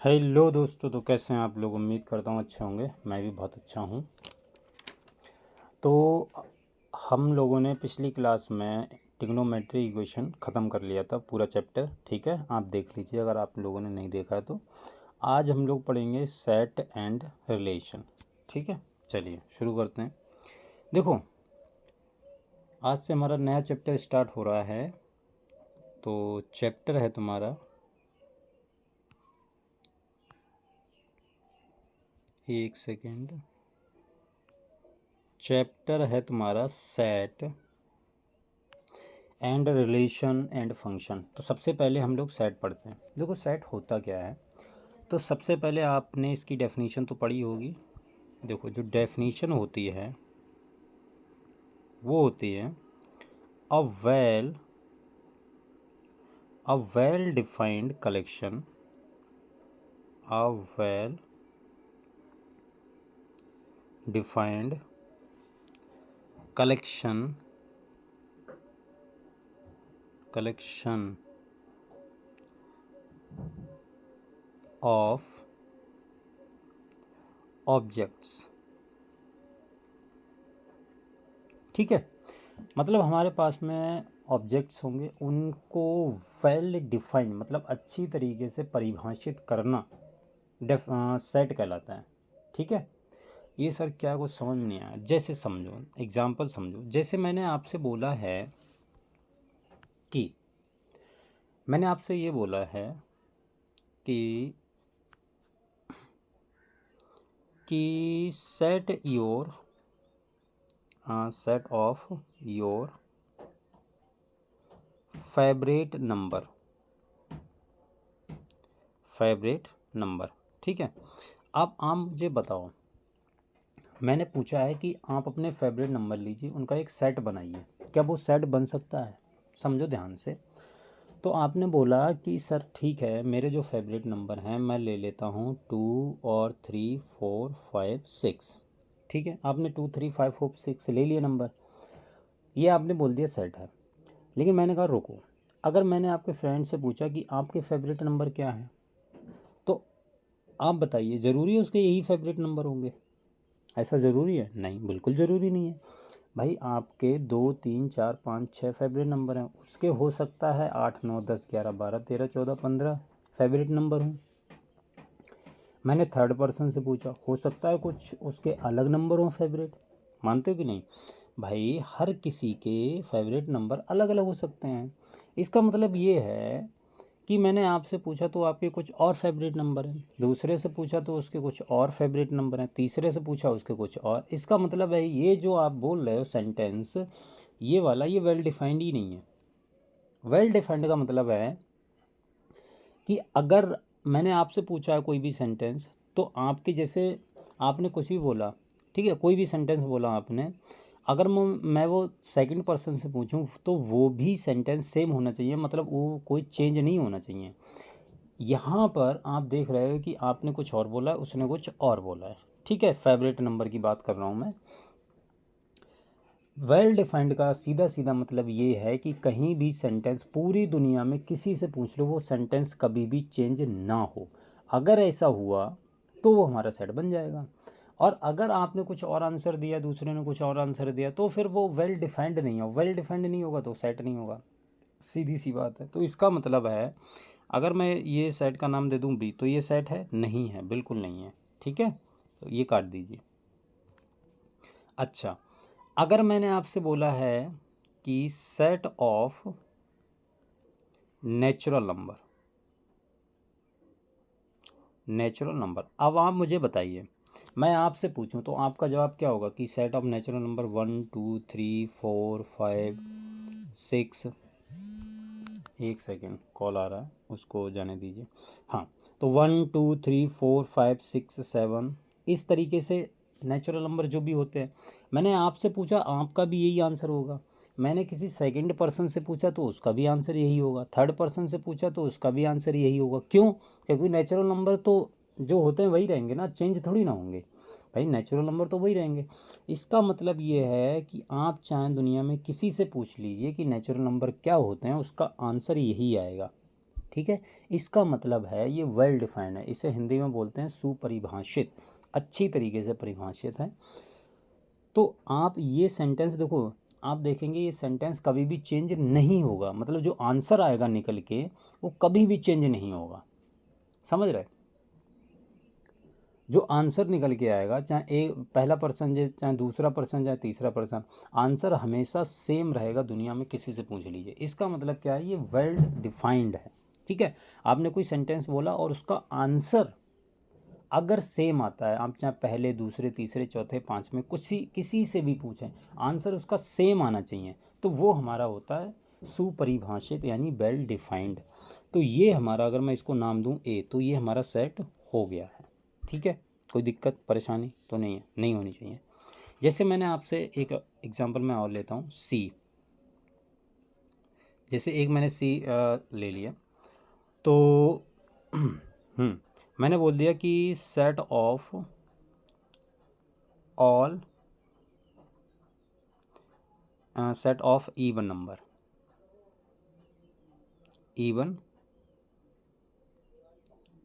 Hello दोस्तों, तो कैसे हैं आप लोग। उम्मीद करता हूँ अच्छे होंगे। मैं भी बहुत अच्छा हूँ। तो हम लोगों ने पिछली क्लास में ट्रिग्नोमेट्री इक्वेशन ख़त्म कर लिया था, पूरा चैप्टर। ठीक है, आप देख लीजिए अगर आप लोगों ने नहीं देखा है तो। आज हम लोग पढ़ेंगे सेट एंड रिलेशन। ठीक है, चलिए शुरू करते हैं। देखो, आज से हमारा नया चैप्टर स्टार्ट हो रहा है। तो चैप्टर है तुम्हारा, एक सेकेंड, चैप्टर है तुम्हारा set and relation and function. तो सबसे पहले हम लोग सेट पढ़ते हैं। देखो, सेट होता क्या है। तो सबसे पहले आपने इसकी डेफिनीशन तो पढ़ी होगी। देखो, जो डेफिनीशन होती है वो होती है a well defined collection, a well defined collection of objects. ठीक है, मतलब हमारे पास में ऑब्जेक्ट्स होंगे, उनको वेल डिफाइंड मतलब अच्छी तरीके से परिभाषित करना सेट कहलाता है। ठीक है, ये सर क्या कुछ समझ में नहीं आया। जैसे समझो, एग्जाम्पल समझो। जैसे मैंने आपसे बोला है कि मैंने आपसे ये बोला है कि set of your favourite number. ठीक है, अब आप मुझे बताओ, मैंने पूछा है कि आप अपने फेवरेट नंबर लीजिए, उनका एक सेट बनाइए। क्या वो सेट बन सकता है? समझो ध्यान से। तो आपने बोला कि सर ठीक है, मेरे जो फेवरेट नंबर हैं मैं ले लेता हूँ 2 और 3 4 5 6। ठीक है, आपने 2 3 5 4 6 ले लिए नंबर, ये आपने बोल दिया सेट है। लेकिन मैंने कहा रुको, अगर मैंने आपके फ्रेंड से पूछा कि आपके फेवरेट नंबर क्या हैं, तो आप बताइए, ज़रूरी है उसके यही फेवरेट नंबर होंगे? ऐसा ज़रूरी है? नहीं, बिल्कुल ज़रूरी नहीं है। भाई, आपके 2 3 4 5 6 फेवरेट नंबर हैं, उसके हो सकता है 8 9 10 11 12 13 14 15 फेवरेट नंबर हों। मैंने थर्ड पर्सन से पूछा, हो सकता है कुछ उसके अलग नंबर हों फेवरेट। मानते हो कि नहीं? भाई, हर किसी के फेवरेट नंबर अलग अलग हो सकते हैं। इसका मतलब ये है कि मैंने आपसे पूछा तो आपके कुछ और फेवरेट नंबर हैं, दूसरे से पूछा तो उसके कुछ और फेवरेट नंबर हैं, तीसरे से पूछा उसके कुछ और। इसका मतलब है ये जो आप बोल रहे हो सेंटेंस, ये वाला, ये वेल डिफाइंड ही नहीं है। वेल डिफाइंड का मतलब है कि अगर मैंने आपसे पूछा है कोई भी सेंटेंस, तो आपके जैसे आपने कुछ भी बोला, ठीक है, कोई भी सेंटेंस बोला आपने, अगर मैं वो सेकंड पर्सन से पूछूं तो वो भी सेंटेंस सेम होना चाहिए, मतलब वो कोई चेंज नहीं होना चाहिए। यहाँ पर आप देख रहे हो कि आपने कुछ और बोला है, उसने कुछ और बोला है। ठीक है, फेवरेट नंबर की बात कर रहा हूँ मैं। वेल डिफाइंड का सीधा सीधा मतलब ये है कि कहीं भी सेंटेंस पूरी दुनिया में किसी से पूछ लो, वो सेंटेंस कभी भी चेंज ना हो। अगर ऐसा हुआ तो वो हमारा सेट बन जाएगा। और अगर आपने कुछ और आंसर दिया, दूसरे ने कुछ और आंसर दिया, तो फिर वो वेल डिफाइंड नहीं हो। वेल डिफाइंड नहीं होगा तो सेट नहीं होगा, सीधी सी बात है। तो इसका मतलब है, अगर मैं ये सेट का नाम दे दूं बी, तो ये सेट है? नहीं है, बिल्कुल नहीं है। ठीक है, तो ये काट दीजिए। अच्छा, अगर मैंने आपसे बोला है कि सेट ऑफ नेचुरल नंबर, अब आप मुझे बताइए, मैं आपसे पूछूं तो आपका जवाब क्या होगा कि सेट ऑफ नेचुरल नंबर 1 2 3 4 5 6। एक सेकेंड, कॉल आ रहा है, उसको जाने दीजिए। हाँ, तो 1 2 3 4 5 6 7, इस तरीके से नेचुरल नंबर जो भी होते हैं। मैंने आपसे पूछा, आपका भी यही आंसर होगा। मैंने किसी सेकंड पर्सन से पूछा तो उसका भी आंसर यही होगा, थर्ड पर्सन से पूछा तो उसका भी आंसर यही होगा। क्यों? क्योंकि नेचुरल नंबर तो जो होते हैं वही रहेंगे ना, चेंज थोड़ी ना होंगे। भाई, नेचुरल नंबर तो वही रहेंगे। इसका मतलब ये है कि आप चाहें दुनिया में किसी से पूछ लीजिए कि नेचुरल नंबर क्या होते हैं, उसका आंसर यही आएगा। ठीक है, इसका मतलब है ये वेल डिफाइंड है, इसे हिंदी में बोलते हैं सुपरिभाषित, अच्छी तरीके से परिभाषित है। तो आप ये सेंटेंस देखो, आप देखेंगे ये सेंटेंस कभी भी चेंज नहीं होगा, मतलब जो आंसर आएगा निकल के वो कभी भी चेंज नहीं होगा, समझ रहे? जो आंसर निकल के आएगा, चाहे एक पहला पर्सन जाए, चाहे दूसरा पर्सन जाए, तीसरा पर्सन, आंसर हमेशा सेम रहेगा दुनिया में, किसी से पूछ लीजिए। इसका मतलब क्या है, ये वेल डिफाइंड है। ठीक है, आपने कोई सेंटेंस बोला और उसका आंसर अगर सेम आता है, आप चाहे पहले दूसरे तीसरे चौथे पांचवें किसी से भी पूछें, आंसर उसका सेम आना चाहिए, तो वो हमारा होता है सुपरिभाषित यानी वेल डिफाइंड। तो ये हमारा, अगर मैं इसको नाम दूं ए, तो ये हमारा सेट हो गया है। ठीक है, कोई दिक्कत परेशानी तो नहीं है, नहीं होनी चाहिए। जैसे मैंने आपसे एक एग्जांपल मैं और लेता हूँ, सी। जैसे एक मैंने सी ले लिया, तो मैंने बोल दिया कि set of all set of even number, even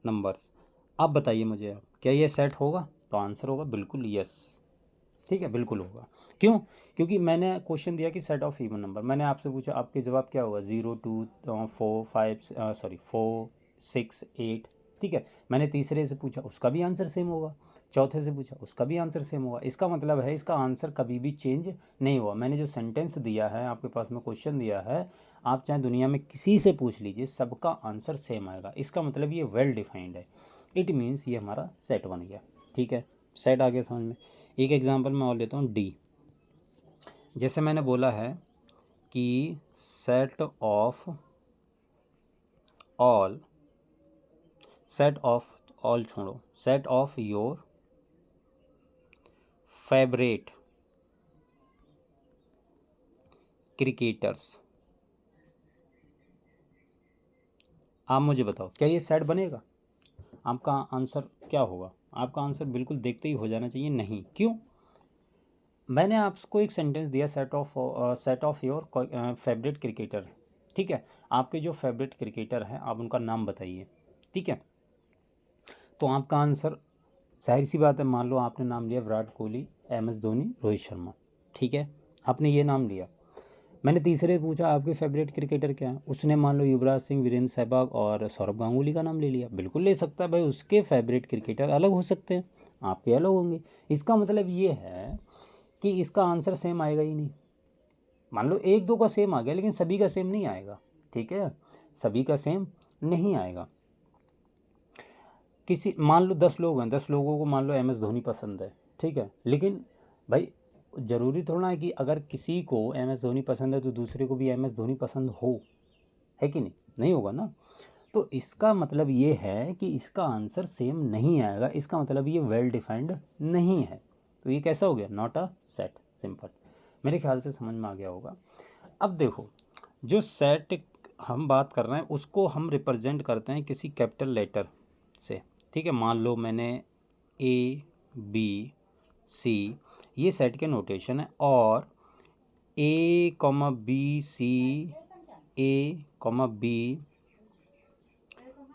numbers. अब बताइए मुझे, आप क्या ये सेट होगा? तो आंसर होगा बिल्कुल यस। ठीक है, बिल्कुल होगा। क्यों? क्योंकि मैंने क्वेश्चन दिया कि सेट ऑफ इवन नंबर, मैंने आपसे पूछा, आपके जवाब क्या होगा? 0 2 4 5 सॉरी 4 6 8। ठीक है, मैंने तीसरे से पूछा, उसका भी आंसर सेम होगा। चौथे से पूछा, उसका भी आंसर सेम होगा। इसका मतलब है इसका आंसर कभी भी चेंज नहीं हुआ। मैंने जो सेंटेंस दिया है आपके पास में, क्वेश्चन दिया है, आप चाहे दुनिया में किसी से पूछ लीजिए, सबका आंसर सेम आएगा। इसका मतलब ये वेल डिफाइंड है, इट मीन्स ये हमारा सेट बन गया। ठीक है, सेट आ गया समझ में। एक एग्जांपल मैं और लेता हूँ, डी। जैसे मैंने बोला है कि set of all, set of all छोड़ो, set of your favourite cricketers. आप मुझे बताओ, क्या ये सेट बनेगा? आपका आंसर क्या होगा? आपका आंसर बिल्कुल देखते ही हो जाना चाहिए नहीं। क्यों? मैंने आपको एक सेंटेंस दिया, set of your favourite cricketer. ठीक है, आपके जो फेवरेट क्रिकेटर हैं आप उनका नाम बताइए। ठीक है, तो आपका आंसर जाहिर सी बात है, मान लो आपने नाम लिया विराट कोहली, एम एस धोनी, रोहित शर्मा। ठीक है, आपने ये नाम लिया। मैंने तीसरे पूछा आपके फेवरेट क्रिकेटर क्या है, उसने मान लो युवराज सिंह, वीरेंद्र सहवाग और सौरभ गांगुली का नाम ले लिया। बिल्कुल ले सकता है भाई, उसके फेवरेट क्रिकेटर अलग हो सकते हैं, आपके अलग होंगे। इसका मतलब ये है कि इसका आंसर सेम आएगा ही नहीं। मान लो एक दो का सेम आ गया, लेकिन सभी का सेम नहीं आएगा। ठीक है, सभी का सेम नहीं आएगा। किसी, मान लो 10 लोग हैं, 10 लोगों को मान लो एम एस धोनी पसंद है। ठीक है, लेकिन भाई ज़रूरी थोड़ा है कि अगर किसी को एम एस धोनी पसंद है तो दूसरे को भी एम एस धोनी पसंद हो, है कि नहीं? नहीं होगा ना। तो इसका मतलब ये है कि इसका आंसर सेम नहीं आएगा, इसका मतलब ये वेल डिफाइंड नहीं है। तो ये कैसा हो गया? Not a set, simple. मेरे ख्याल से समझ में आ गया होगा। अब देखो, जो सेट हम बात कर रहे हैं उसको हम रिप्रेजेंट करते हैं किसी कैपिटल लेटर से। ठीक है, मान लो मैंने ए बी सी, ये सेट के नोटेशन है, और ए कॉमा बी सी, ए comma B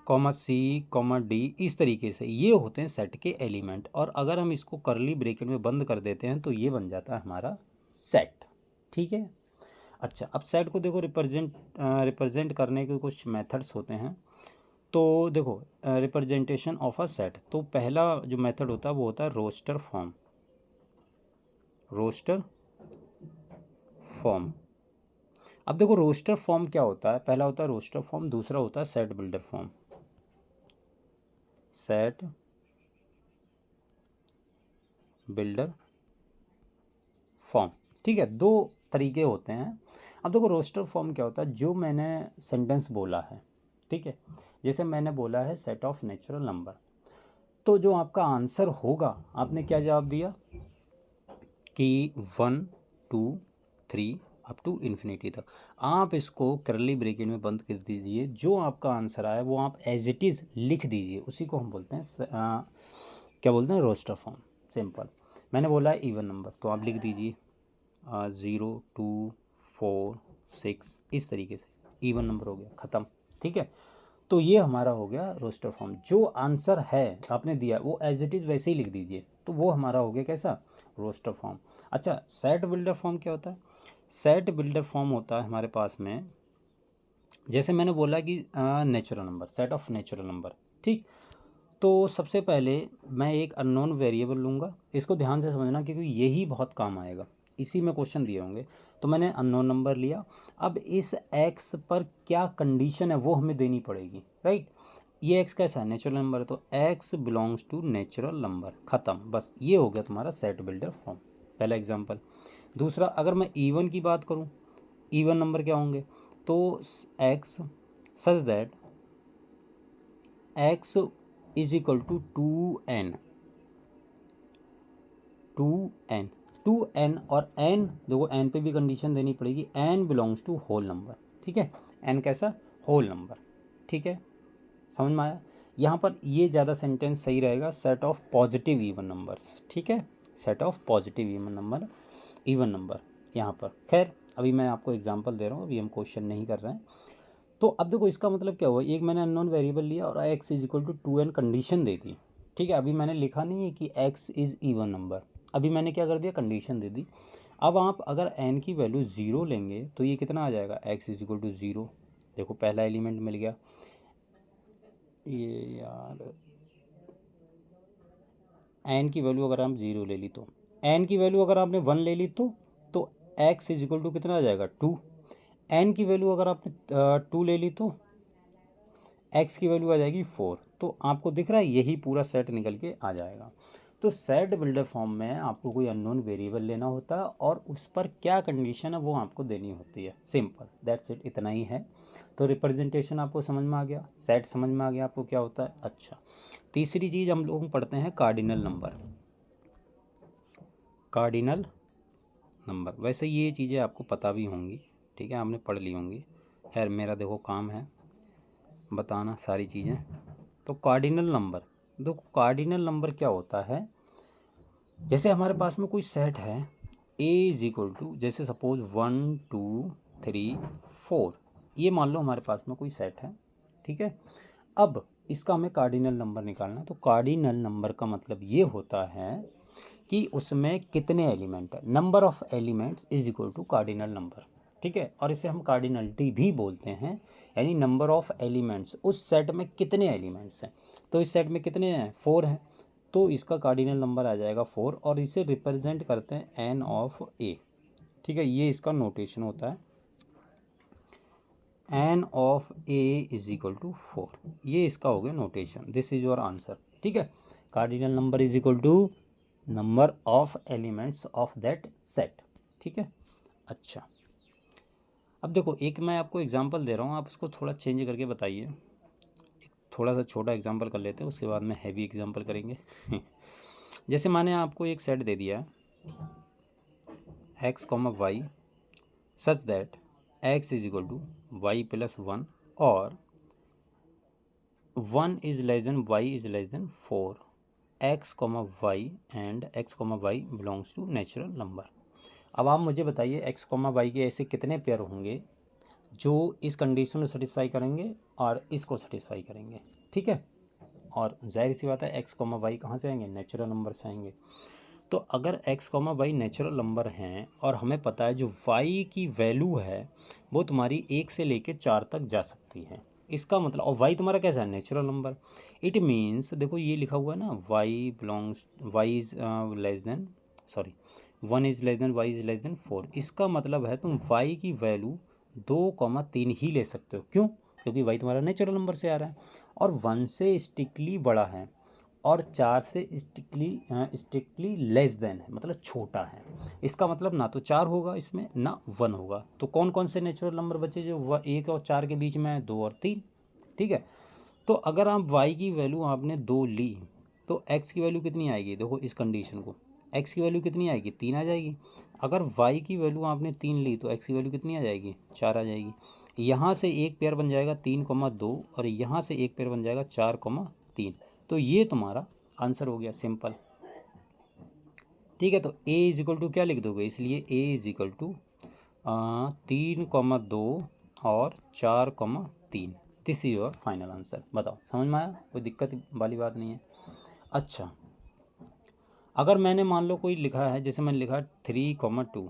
comma C comma D, इस तरीके से ये होते हैं सेट के एलिमेंट। और अगर हम इसको करली ब्रैकेट में बंद कर देते हैं तो ये बन जाता है हमारा सेट। ठीक है, अच्छा, अब सेट को देखो, रिप्रेजेंट करने के कुछ मेथड्स होते हैं। तो देखो, रिप्रेजेंटेशन ऑफ अ सेट, तो पहला जो मेथड होता है वो होता है रोस्टर फॉर्म। रोस्टर फॉर्म, अब देखो रोस्टर फॉर्म क्या होता है, पहला होता है रोस्टर फॉर्म, दूसरा होता है set builder form. Set builder form, ठीक है, दो तरीके होते हैं। अब देखो रोस्टर फॉर्म क्या होता है, जो मैंने सेंटेंस बोला है, ठीक है, जैसे मैंने बोला है सेट ऑफ नेचुरल नंबर, तो जो आपका आंसर होगा, आपने क्या जवाब दिया कि 1 2 3 अप टू इन्फिनिटी तक। आप इसको करली ब्रैकेट में बंद कर दीजिए, जो आपका आंसर आया वो आप एज इट इज़ लिख दीजिए, उसी को हम बोलते हैं क्या बोलते हैं, रोस्टर फॉर्म। सिंपल। मैंने बोला है इवन नंबर, तो आप लिख दीजिए 0 2 4 6, इस तरीके से इवन नंबर हो गया, ख़त्म। ठीक है, तो ये हमारा हो गया रोस्टर फॉर्म। जो आंसर है आपने दिया वो एज इट इज़ वैसे ही लिख दीजिए, तो वो हमारा हो गया कैसा, रोस्टर फॉर्म। अच्छा, सेट बिल्डर फॉर्म क्या होता है? सेट बिल्डर फॉर्म होता है हमारे पास में, जैसे मैंने बोला कि natural number, set of natural number, ठीक। तो सबसे पहले मैं एक अननोन वेरिएबल लूँगा, इसको ध्यान से समझना क्योंकि यही बहुत काम आएगा, इसी में क्वेश्चन दिए होंगे। तो मैंने अननोन नंबर लिया, अब इस x पर क्या कंडीशन है वो हमें देनी पड़ेगी, राइट। ये x कैसा है, नेचुरल नंबर है, तो x belongs to natural number, ख़त्म, बस ये हो गया तुम्हारा सेट बिल्डर फॉर्म, पहला एग्जाम्पल। दूसरा, अगर मैं इवन की बात करूँ, इवन नंबर क्या होंगे, तो x such that x is equal to 2n, 2n और n, देखो n पे भी कंडीशन देनी पड़ेगी, n belongs to whole number, ठीक है, n कैसा, होल नंबर, ठीक है, समझ में आया। यहाँ पर ये ज़्यादा सेंटेंस सही रहेगा, set of positive even numbers, ठीक है, set of positive even number यहाँ पर। खैर अभी मैं आपको एग्जांपल दे रहा हूँ, अभी हम क्वेश्चन नहीं कर रहे हैं। तो अब देखो इसका मतलब क्या हुआ, एक मैंने अननोन वेरिएबल लिया और x is equal to 2n condition दे दी, ठीक है। अभी मैंने लिखा नहीं है कि x इज़ इवन नंबर, अभी मैंने क्या कर दिया, कंडीशन दे दी। अब आप अगर n की वैल्यू 0 लेंगे तो ये कितना आ जाएगा, x इज इक्वल टू 0, देखो पहला एलिमेंट मिल गया। ये यार n की वैल्यू अगर आप 0 ले ली तो, n की वैल्यू अगर आपने 1 ले ली तो x इज इक्वल टू कितना आ जाएगा, 2। n की वैल्यू अगर आपने 2 ले ली तो x की वैल्यू आ जाएगी 4। तो आपको दिख रहा है यही पूरा सेट निकल के आ जाएगा। तो सेट बिल्डर फॉर्म में आपको कोई अननोन वेरिएबल लेना होता है और उस पर क्या कंडीशन है वो आपको देनी होती है, सिंपल, दैट्स इट, इतना ही है। तो रिप्रेजेंटेशन आपको समझ में आ गया, सेट समझ में आ गया आपको क्या होता है। अच्छा, तीसरी चीज़ हम लोग पढ़ते हैं कार्डिनल नंबर। कार्डिनल नंबर, वैसे ये चीज़ें आपको पता भी होंगी, ठीक है, आपने पढ़ ली होंगी। खैर मेरा देखो काम है बताना सारी चीज़ें। तो कार्डिनल नंबर, देखो कार्डिनल नंबर क्या होता है, जैसे हमारे पास में कोई सेट है a इज इक्वल टू, जैसे सपोज 1 2 3 4, ये मान लो हमारे पास में कोई सेट है, ठीक है। अब इसका हमें कार्डिनल नंबर निकालना है। तो कार्डिनल नंबर का मतलब ये होता है कि उसमें कितने एलिमेंट है, number of elements is equal to cardinal number, ठीक है। और इसे हम कार्डिनलिटी भी बोलते हैं, यानी नंबर ऑफ एलिमेंट्स, उस सेट में कितने एलिमेंट्स हैं। तो इस सेट में कितने हैं, 4 हैं, तो इसका कार्डिनल नंबर आ जाएगा 4, और इसे रिप्रेजेंट करते हैं n ऑफ a, ठीक है, ये इसका नोटेशन होता है, n of a is equal to 4, ये इसका हो गया notation, this is your answer, ठीक है। Cardinal number is equal to number of elements of that set, ठीक है। अच्छा, अब देखो एक मैं आपको एग्जांपल दे रहा हूँ, आप इसको थोड़ा चेंज करके बताइए। एक थोड़ा सा छोटा एग्जांपल कर लेते हैं, उसके बाद में हैवी एग्जांपल करेंगे। जैसे मैंने आपको एक सेट दे दिया है x, y such that x is equal to Y plus 1 और 1 is less than y is less than 4, x, y and x, y belongs to natural number. अब आप मुझे बताइए x, y के ऐसे कितने पेयर होंगे जो इस कंडीशन को सेटिस्फाई करेंगे और इसको सेटिस्फाई करेंगे, ठीक है। और जाहिर सी बात है x, y कहाँ से आएंगे, नेचुरल नंबर से आएंगे। तो अगर x, y नेचुरल नंबर हैं और हमें पता है जो y की वैल्यू है वो तुम्हारी 1 से लेके 4 तक जा सकती है, इसका मतलब, और y तुम्हारा कैसा है, नेचुरल नंबर, इट मीन्स देखो ये लिखा हुआ है ना, y is less then, sorry 1 is less than y is less than 4, इसका मतलब है तुम y की वैल्यू 2,3 ही ले सकते हो, क्यों, क्योंकि y तुम्हारा नेचुरल नंबर से आ रहा है और 1 से स्ट्रिक्टली बड़ा है और 4 से स्ट्रिक्टली लेस देन है, मतलब छोटा है। इसका मतलब ना तो 4 होगा इसमें ना 1 होगा, तो कौन कौन से नेचुरल नंबर बचे जो 1 और 4 के बीच में है, 2 और 3, ठीक है। तो अगर आप y की वैल्यू आपने 2 ली तो x की वैल्यू कितनी आएगी, देखो इस कंडीशन को, x की वैल्यू कितनी आएगी, 3 आ जाएगी। अगर y की वैल्यू आपने 3 ली तो x की वैल्यू कितनी आ जाएगी, 4 आ जाएगी। यहाँ से एक पेयर बन जाएगा 3,2 और यहाँ से एक पेयर बन जाएगा 4,3, तो ये तुम्हारा आंसर हो गया, सिंपल, ठीक है। तो a इज इक्वल टू क्या लिख दोगे, इसलिए a इज इक्वल टू 3,2 और 4,3, this is your final answer. बताओ समझ में आया, कोई दिक्कत वाली बात नहीं है। अच्छा, अगर मैंने मान लो कोई लिखा है, जैसे मैंने लिखा 3,2,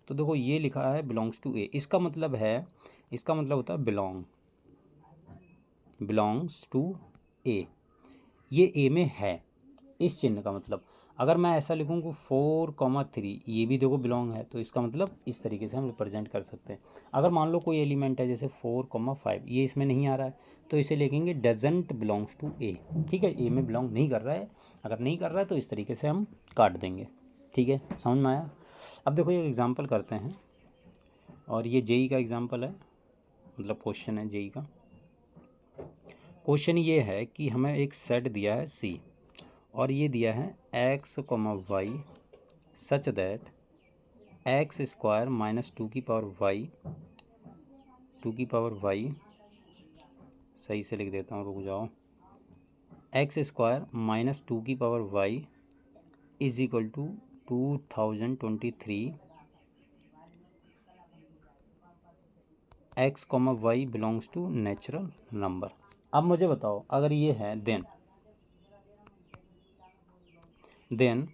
तो देखो ये लिखा है बिलोंग्स टू ए, इसका मतलब होता है बिलोंग्स टू ए, ये ए में है, इस चिन्ह का मतलब। अगर मैं ऐसा लिखूँ कि 4,3, ये भी देखो बिलोंग है, तो इसका मतलब इस तरीके से हम रिप्रेजेंट कर सकते हैं। अगर मान लो कोई एलिमेंट है जैसे 4,5, ये इसमें नहीं आ रहा है, तो इसे लिखेंगे डजेंट बिलोंग्स टू ए। ठीक है, ए में बिलोंग नहीं कर रहा है, अगर नहीं कर रहा है तो इस तरीके से हम काट देंगे। ठीक है, समझ में आया। अब देखो एक एग्जाम्पल करते हैं, और ये जेई का एग्जाम्पल है, मतलब क्वेश्चन है जेई का। क्वेश्चन ये है कि हमें एक सेट दिया है सी, और ये दिया है x, y such that x square minus 2 की पावर y, सही से लिख देता हूँ, रुक जाओ, x स्क्वायर माइनस 2 की power y is equal to 2023 x, y belongs to natural number. अब मुझे बताओ, अगर ये है देन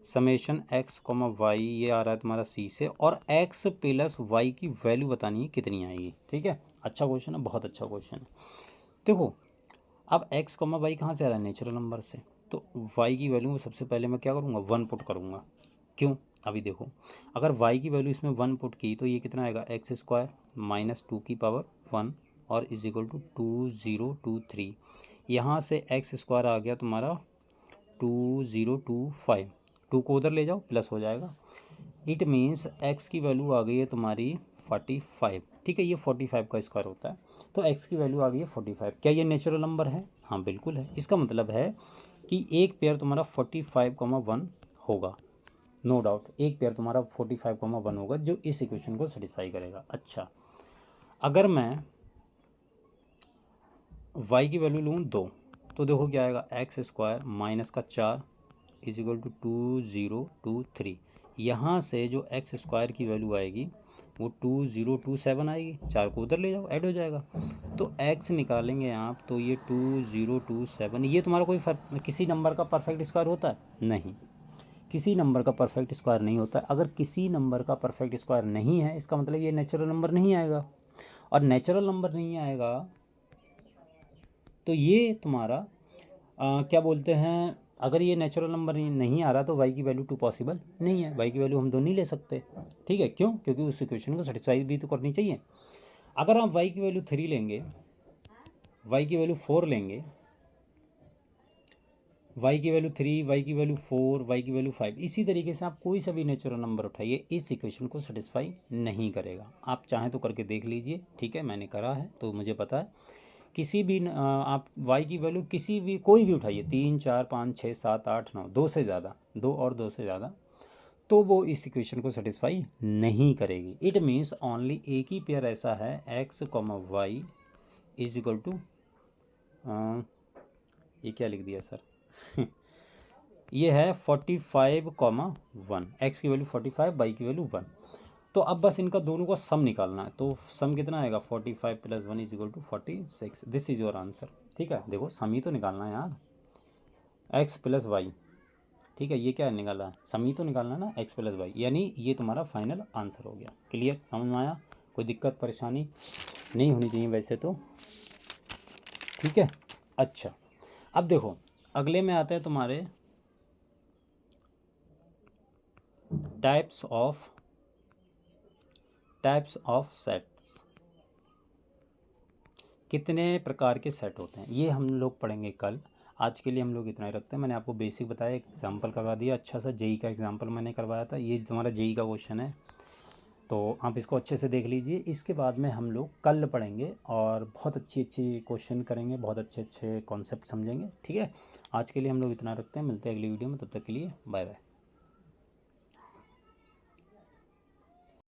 समेशन x, y, ये आ रहा है तुम्हारा सी से, और x प्लस y की वैल्यू बतानी है कितनी आएगी। ठीक है, अच्छा क्वेश्चन है, बहुत अच्छा क्वेश्चन है। देखो अब x, y कहाँ से आ रहा है, नेचुरल नंबर से, तो y की वैल्यू सबसे पहले मैं क्या करूँगा, 1 पुट करूँगा। क्यों, अभी देखो, अगर y की वैल्यू इसमें 1 पुट की तो ये कितना आएगा, x स्क्वायर माइनस 2 की पावर 1 और इज इक्वल टू 2023। यहाँ से x स्क्वायर आ गया तुम्हारा 2025, 2 को उधर ले जाओ प्लस हो जाएगा। इट मीन्स x की वैल्यू आ गई है तुम्हारी 45। ठीक है, ये 45 का स्क्वायर होता है, तो x की वैल्यू आ गई है 45। क्या ये नेचुरल नंबर है, हाँ बिल्कुल है। इसका मतलब है कि एक पेयर तुम्हारा 45,1 होगा, नो डाउट, एक पेयर तुम्हारा 45,1 होगा जो इस इक्वेशन को सेटिस्फाई करेगा। अच्छा, अगर मैं y की वैल्यू लूँ 2, तो देखो क्या आएगा, x स्क्वायर माइनस का 4 इज इक्वल टू 2023। यहाँ से जो x स्क्वायर की वैल्यू आएगी वो 2027 आएगी, 4 को उधर ले जाओ, ऐड हो जाएगा, तो x निकालेंगे आप, तो ये 2027, ये तुम्हारा कोई किसी नंबर का परफेक्ट स्क्वायर होता है, नहीं, किसी नंबर का परफेक्ट स्क्वायर नहीं होता है। अगर किसी नंबर का परफेक्ट स्क्वायर नहीं है, इसका मतलब ये नेचुरल नंबर नहीं आएगा, और नेचुरल नंबर नहीं आएगा तो ये तुम्हारा क्या बोलते हैं, अगर ये नेचुरल नंबर नहीं आ रहा तो y की वैल्यू 2 पॉसिबल नहीं है, y की वैल्यू हम 2 नहीं ले सकते। ठीक है, क्यों, क्योंकि उस इक्वेशन को सेटिस्फाई भी तो करनी चाहिए। अगर आप y की वैल्यू 3 लेंगे, y की वैल्यू 4 लेंगे, y की वैल्यू 3, y की वैल्यू 4, y की वैल्यू 5, इसी तरीके से आप कोई सा भी नेचुरल नंबर उठाइए, इस इक्वेशन को सेटिस्फाई नहीं करेगा। आप चाहें तो करके देख लीजिए, ठीक है, मैंने करा है तो मुझे पता है। किसी भी आप y की वैल्यू किसी भी कोई भी उठाइए, 3, 4, 5, 6, 7, 8, 9, 2 से ज़्यादा, 2 से ज़्यादा, तो वो इस इक्वेशन को सेटिस्फाई नहीं करेगी। इट मीन्स ओनली एक ही पेयर ऐसा है, x, y is equal to, ये क्या लिख दिया सर ये है 45,1, x की वैल्यू 45, y की वैल्यू 1। तो अब बस इनका दोनों का सम निकालना है, तो सम कितना आएगा, 45 plus 1 is equal to 46। This is your answer. ठीक है, देखो सम ही तो निकालना है यार, x प्लस वाई। ठीक है, ये क्या निकाला है, सम ही तो निकालना है ना, x प्लस वाई, यानी ये तुम्हारा फाइनल आंसर हो गया। क्लियर, समझ में आया, कोई दिक्कत परेशानी नहीं होनी चाहिए वैसे तो। ठीक है, अच्छा, अब देखो अगले में आते हैं तुम्हारे टाइप्स ऑफ सेट्स। कितने प्रकार के सेट होते हैं ये हम लोग पढ़ेंगे कल। आज के लिए हम लोग इतना ही रखते हैं। मैंने आपको बेसिक बताया, एक एग्जांपल करवा दिया, अच्छा सा जेई का एग्जांपल मैंने करवाया था। ये तुम्हारा जेई का क्वेश्चन है, तो आप इसको अच्छे से देख लीजिए। इसके बाद में हम लोग कल पढ़ेंगे और बहुत अच्छी क्वेश्चन करेंगे, बहुत अच्छे कॉन्सेप्ट समझेंगे। ठीक है, आज के लिए हम लोग इतना रखते हैं, मिलते हैं अगली वीडियो में, तब तक के लिए बाय बाय।